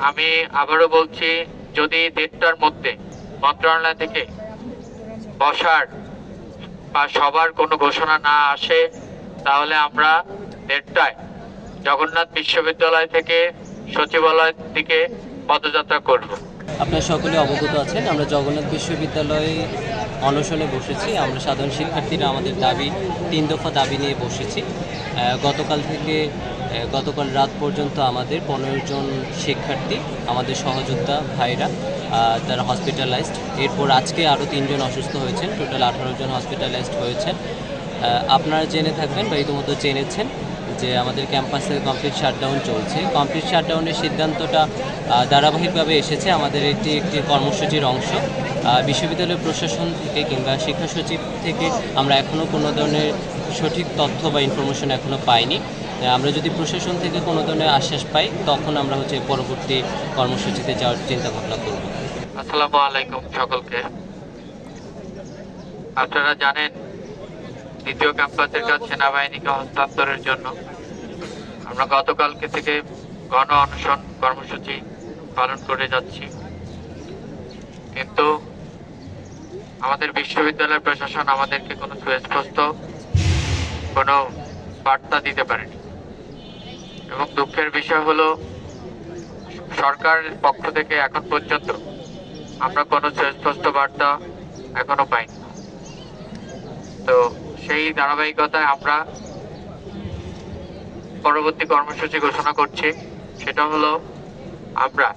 আমি আবারও বলছি, যদি 1:30টার মধ্যে মন্ত্রণালয় থেকে বসার বা সবার কোনো ঘোষণা না আসে, তাহলে আমরা 1:30টায় জগন্নাথ বিশ্ববিদ্যালয় থেকে সচিবালয়ের দিকে পদযাত্রা করব। আপনারা সকলে অবগত আছেন, আমরা জগন্নাথ বিশ্ববিদ্যালয়ে অনশনে বসেছি। আমরা সাধারণ শিক্ষার্থীরা আমাদের দাবি 3 দফা দাবি নিয়ে বসেছি। গতকাল রাত পর্যন্ত আমাদের 15 জন শিক্ষার্থী, আমাদের সহযোদ্ধা ভাইরা, তারা হসপিটালাইজড। এরপর আজকে আরও 3 জন অসুস্থ হয়েছেন, টোটাল 18 জন হসপিটালাইজড হয়েছেন। আপনারা জেনে থাকবেন বা ইতিমধ্যে জেনেছেন যে আমাদের ক্যাম্পাসে কমপ্লিট শাটডাউন চলছে। কমপ্লিট শাটডাউনের সিদ্ধান্তটা ধারাবাহিকভাবে এসেছে আমাদের একটি কর্মসূচির অংশ। বিশ্ববিদ্যালয় প্রশাসন থেকে কিংবা শিক্ষা সচিব থেকে আমরা এখনও কোনো ধরনের সঠিক তথ্য বা ইনফরমেশন এখনও পাইনি। আমরা যদি প্রশাসন থেকে কোনো ধরনের আশ্বাস পাই, তখন আমরা পরবর্তী কর্মসূচিতে যাওয়ার চিন্তা ভাবনা করব। আসসালামু আলাইকুম সকলকে। আপনারা জানেন, দ্বিতীয় ক্যাম্পাসের কাজ সেনাবাহিনীকে হস্তান্তরের জন্য আমরা গতকালকে থেকে গণ অনশন কর্মসূচি পালন করে যাচ্ছি, কিন্তু আমাদের বিশ্ববিদ্যালয় প্রশাসন আমাদেরকে কোনো সুস্পষ্ট কোনো বার্তা দিতে পারেনি। এবং দুঃখের বিষয় হলো, সরকারের পক্ষ থেকে এখন পর্যন্ত আমরা কোনো সুস্পষ্ট বার্তা এখনো পাইনি। তো সেই ধারাবাহিকতায় আমরা পরবর্তী কর্মসূচি ঘোষণা করছি। সেটা হলো, আমরা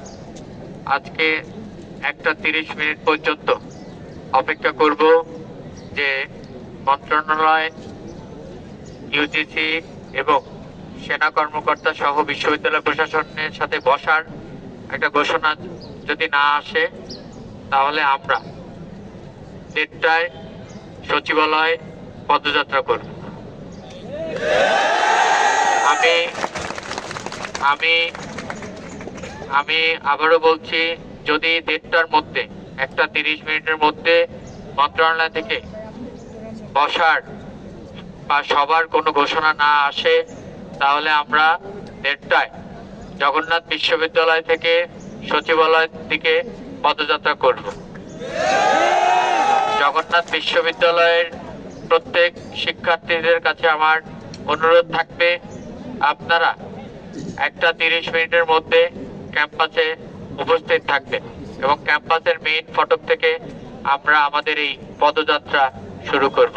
আজকে 1:30 পর্যন্ত অপেক্ষা করব যে মন্ত্রণালয়, ইউজিসি এবং সেনা কর্মকর্তা সহ বিশ্ববিদ্যালয় প্রশাসনের সাথে বসার একটা ঘোষণা যদি না আসে, তাহলে আমরা 1:30টায় সচিবালয় পদযাত্রা করব। আমি আবারও বলছি, যদি 1:30টার মধ্যে 1:30 মধ্যে মন্ত্রণালয় থেকে বসার বা সবার কোনো ঘোষণা না আসে, তাহলে আমরা 1:30টায় জগন্নাথ বিশ্ববিদ্যালয় থেকে সচিবালয়ের দিকে পদযাত্রা করব। জগন্নাথ বিশ্ববিদ্যালয়ের প্রত্যেক শিক্ষার্থীদের কাছে আমার অনুরোধ থাকবে, আপনারা 1:30 মধ্যে ক্যাম্পাসে উপস্থিত থাকবেন এবং ক্যাম্পাসের মেইন ফটক থেকে আমরা আমাদের এই পদযাত্রা শুরু করব।